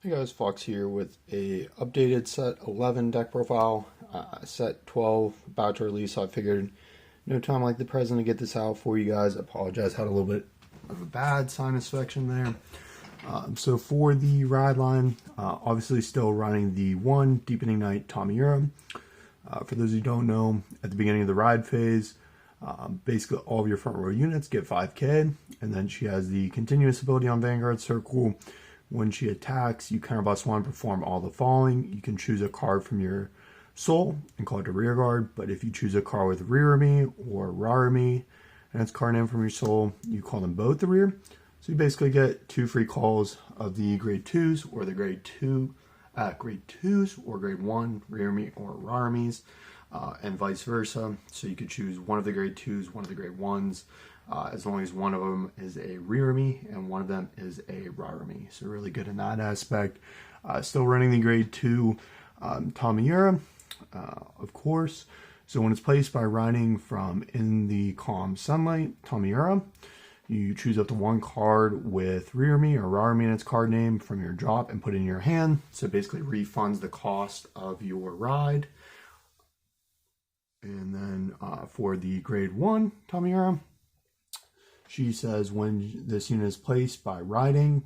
Hey guys, Fox here with a updated set 11 deck profile. Set 12 about to release, so I figured no time like the present to get this out for you guys. I apologize, had a little bit of a bad sinus infection there. So for the ride line, obviously still running the 1 Deepening Night Tamayura. For those who don't know, at the beginning of the ride phase, basically all of your front row units get 5k, and then she has the continuous ability on Vanguard Circle. When she attacks, you counterblast 1, perform all the following. You can choose a card from your soul and call it a rear guard, but if you choose a card with Rear-me or Rar-me and its card name from your soul, you call them both the rear. So you basically get 2 free calls of the grade 2s or the grade 2s or grade 1 Rear-me or Rar-me's, and vice versa. So you could choose one of the grade 2s, one of the grade 1s, as long as one of them is a Rear-me and one of them is a Rar-me. So really good in that aspect. Still running the grade 2 Tamayura, of course. So when it's placed by riding from In the Calm Sunlight Tamayura, you choose up to 1 card with Rear-me or Rar-me in its card name from your drop and put it in your hand. So basically refunds the cost of your ride. And then for the grade 1 Tamayura, she says when this unit is placed by riding,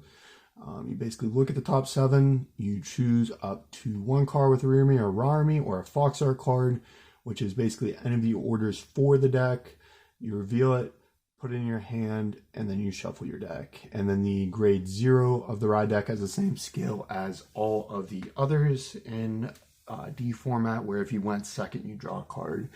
you basically look at the top 7, you choose up to 1 card with Rear-me or Rar-me or a Foxar card, which is basically any of the orders for the deck. You reveal it, put it in your hand, and then you shuffle your deck. And then the grade 0 of the ride deck has the same skill as all of the others in D format, where if you went second, you draw a card.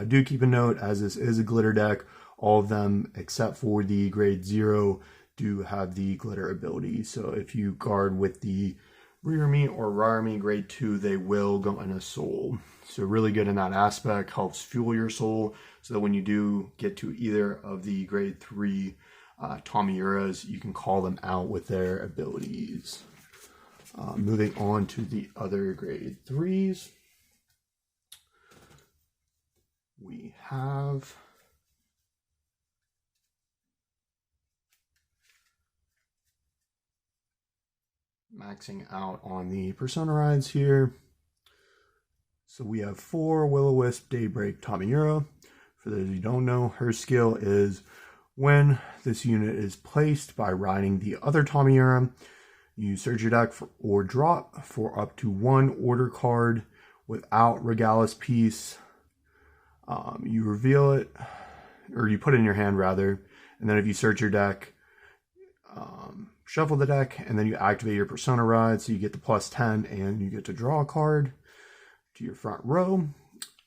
Do keep a note, as this is a glitter deck, all of them except for the grade 0 do have the glitter ability. So if you guard with the Rear-me or Rar-me grade 2, they will go in a soul. So really good in that aspect, helps fuel your soul so that when you do get to either of the grade 3 Tamayuras, you can call them out with their abilities. Moving on to the other grade 3s, we have maxing out on the persona rides here. So we have 4 will-o-wisp-daybreak Tamayura. For those who don't know, her skill is when this unit is placed by riding the other Tamayura, you search your deck or drop for up to 1 order card without Regalis piece. You reveal it, or you put it in your hand rather, and then if you search your deck, shuffle the deck, and then you activate your persona ride, so you get the +10 and you get to draw a card to your front row.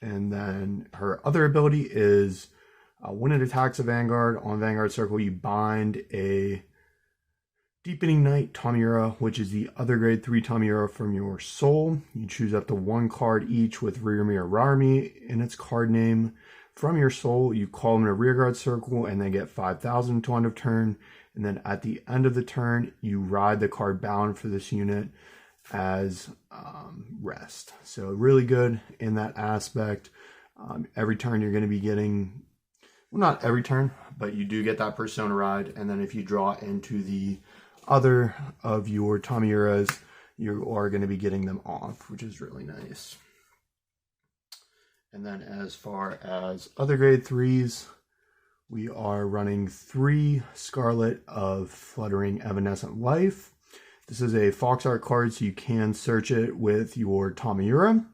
And then her other ability is when it attacks a Vanguard on Vanguard Circle, you bind a Deepening Night Tamayura, which is the other grade 3 Tamayura from your soul. You choose up to 1 card each with Rear-me or Rar-me in its card name from your soul. You call them in a rearguard circle and they get 5,000 to end of turn. And then at the end of the turn, you ride the card bound for this unit as rest. So really good in that aspect. Every turn you're going to be getting, well, not every turn, but you do get that persona ride. And then if you draw into the other of your Tamayuras, you are going to be getting them off, which is really nice. And then as far as other grade 3s, we are running 3 Scarlet of Fluttering Evanescent Life. This is a Foxar card, so you can search it with your Tamayura.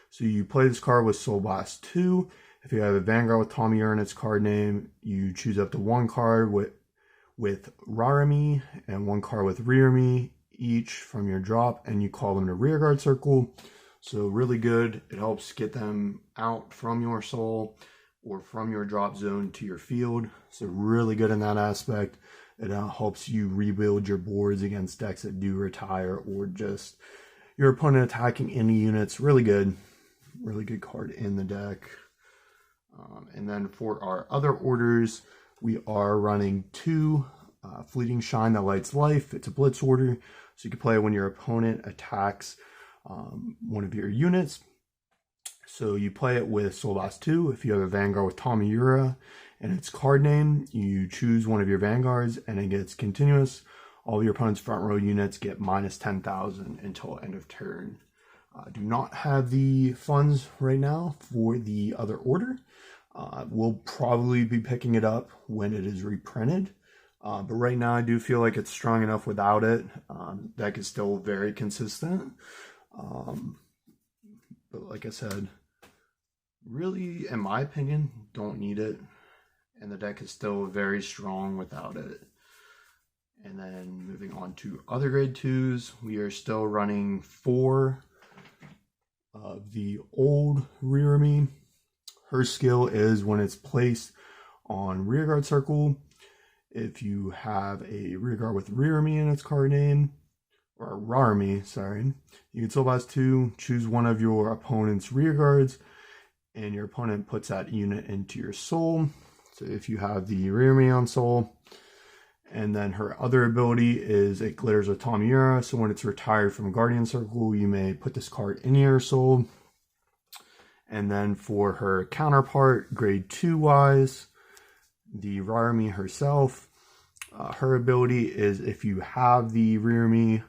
So you play this card with Soul Blast 2. If you have a Vanguard with Tamayura in its card name, you choose up to 1 card with Rar-me and 1 card with Rear-me each from your drop, and you call them to rearguard circle. So really good. It helps get them out from your soul or from your drop zone to your field. So really good in that aspect. It helps you rebuild your boards against decks that do retire or just your opponent attacking any units. Really good card in the deck. And then for our other orders, we are running 2 Fleeting Shine that lights life. It's a blitz order, so you can play it when your opponent attacks one of your units. So you play it with Soul Blast 2. If you have a Vanguard with Tamayura and its card name, you choose one of your Vanguards and it gets continuous all of your opponent's front row units get minus 10,000 until end of turn. Do not have the funds right now for the other order. We'll probably be picking it up when it is reprinted. But right now I do feel like it's strong enough without it. Deck is still very consistent. But like I said, really, in my opinion, don't need it. And the deck is still very strong without it. And then moving on to other grade 2s, we are still running 4 of the old Rearme. Her skill is when it's placed on rearguard circle, if you have a rearguard with Rearme in its card name, or Rarme, sorry, you can soul blast 2, choose one of your opponent's rearguards, and your opponent puts that unit into your soul. So if you have the Rearme on soul, and then her other ability is it glitters with Tamayura. So when it's retired from Guardian Circle, you may put this card in your soul. And then for her counterpart, grade 2 wise, the Rarme herself, her ability is if you have the Rearme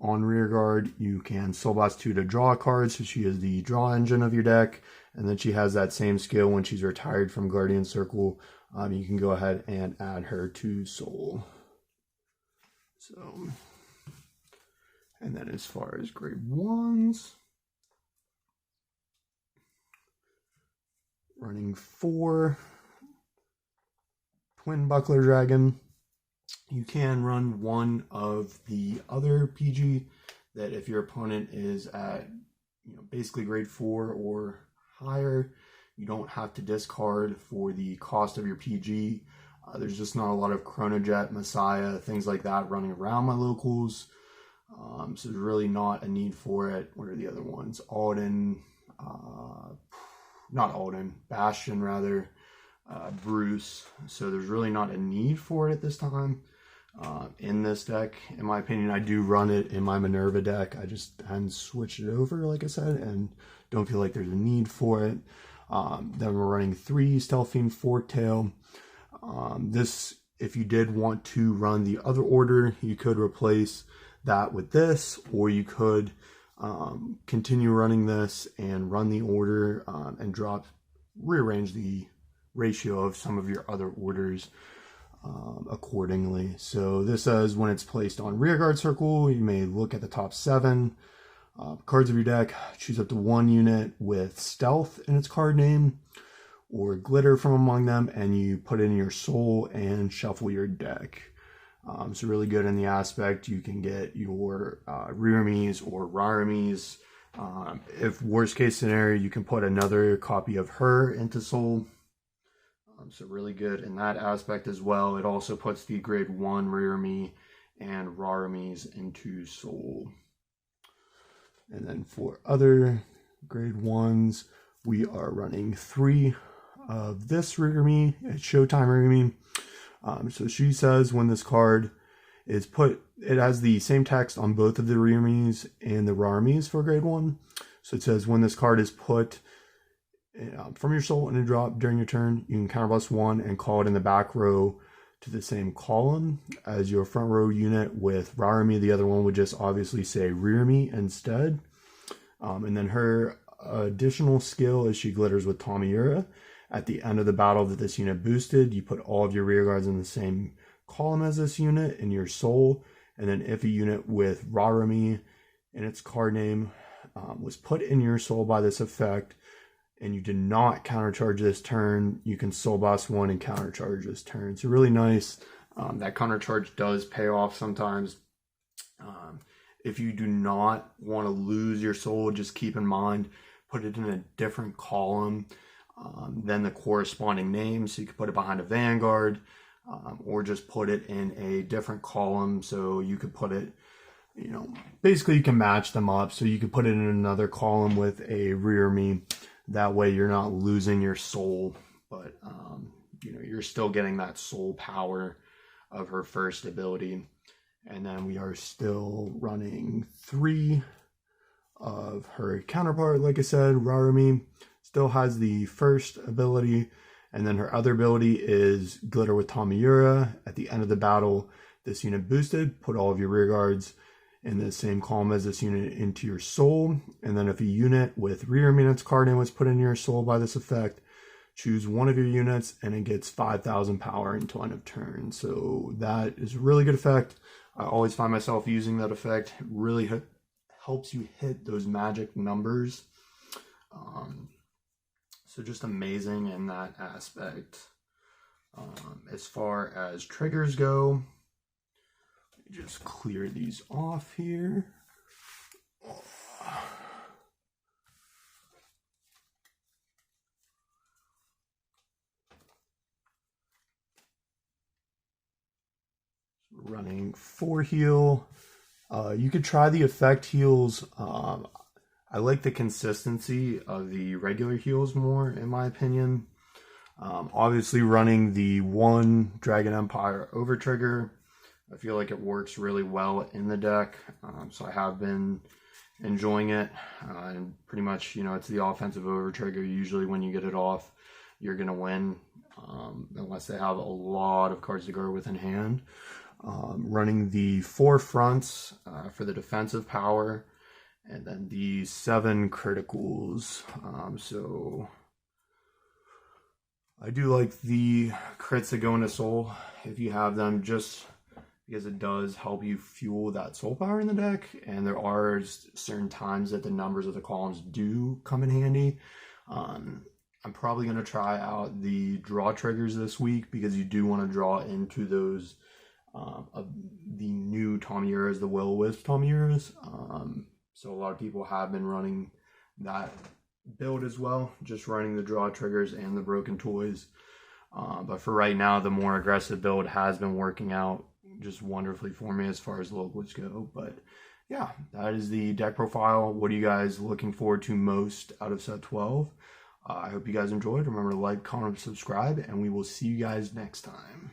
on rearguard, you can soul blast 2 to draw a card. So she is the draw engine of your deck. And then she has that same skill when she's retired from Guardian Circle. You can go ahead and add her to soul. So, and then as far as grade 1s, running 4 Twin Buckler Dragon. You can run one of the other PG that if your opponent is at, basically grade 4 or higher, you don't have to discard for the cost of your PG. There's just not a lot of Chronojet, Messiah, things like that running around my locals. So there's really not a need for it. What are the other ones? Alden, not Alden, Bastion rather, Bruce. So there's really not a need for it at this time. In this deck, in my opinion, I do run it in my Minerva deck. I just hadn't switched it over, like I said, and don't feel like there's a need for it. Then we're running 3 Stealth Fiend Forktail. This, if you did want to run the other order, you could replace that with this, or you could continue running this and run the order and rearrange the ratio of some of your other orders accordingly. So this says when it's placed on rearguard circle, you may look at the top 7 cards of your deck, choose up to 1 unit with stealth in its card name or glitter from among them, and you put it in your soul and shuffle your deck. So really good in the aspect you can get your Rearmes or Rarmes. If worst case scenario, you can put another copy of her into soul. So really good in that aspect as well. It also puts the grade 1 Rearme and Rarmes into soul. And then for other grade 1s, we are running 3 of this Rearme, it's Showtime Rearme. So she says when this card is put, it has the same text on both of the Rearmes and the Rarmes for grade 1. So it says when this card is put from your soul in a drop during your turn, you can counterblast 1 and call it in the back row to the same column as your front row unit with Rarme. The other one would just obviously say Rearme instead. And then her additional skill is she glitters with Tamayura. At the end of the battle that this unit boosted, you put all of your rear guards in the same column as this unit in your soul. And then if a unit with Rarme in its card name was put in your soul by this effect, and you did not countercharge this turn, you can soul blast 1 and countercharge this turn. So really nice. That countercharge does pay off sometimes. If you do not want to lose your soul, just keep in mind, put it in a different column than the corresponding name. So you could put it behind a Vanguard, or just put it in a different column. So you could put it, basically you can match them up. So you could put it in another column with a Rearme. That way you're not losing your soul, but you're still getting that soul power of her first ability. And then we are still running 3 of her counterpart. Like I said, Rarme still has the first ability, and then her other ability is Glitter with Tamayura. At the end of the battle, this unit boosted, put all of your rear guards in the same column as this unit into your soul. And then if a unit with rear maintenance card in was put in your soul by this effect, choose one of your units and it gets 5,000 power until end of turn. So that is a really good effect. I always find myself using that effect. It really helps you hit those magic numbers. So just amazing in that aspect. As far as triggers go, just clear these off here. Running 4 heal. You could try the effect heals. I like the consistency of the regular heals more, in my opinion. Obviously running the 1 Dragon Empire over trigger, I feel like it works really well in the deck. So I have been enjoying it. And pretty much, you know, it's the offensive over trigger. Usually when you get it off, you're going to win. Unless they have a lot of cards to go with in hand. Running the 4 fronts for the defensive power. And then the 7 criticals. So I do like the crits that go into soul if you have them, just because it does help you fuel that soul power in the deck. And there are certain times that the numbers of the columns do come in handy. I'm probably going to try out the draw triggers this week, because you do want to draw into those of the new Tamayuras, the will-o-wisp-Tamayuras. So a lot of people have been running that build as well, just running the draw triggers and the broken toys. But for right now, the more aggressive build has been working out just wonderfully for me as far as locals go. But yeah, that is the deck profile. What are you guys looking forward to most out of set 12? I hope you guys enjoyed. Remember to like, comment, subscribe, and we will see you guys next time.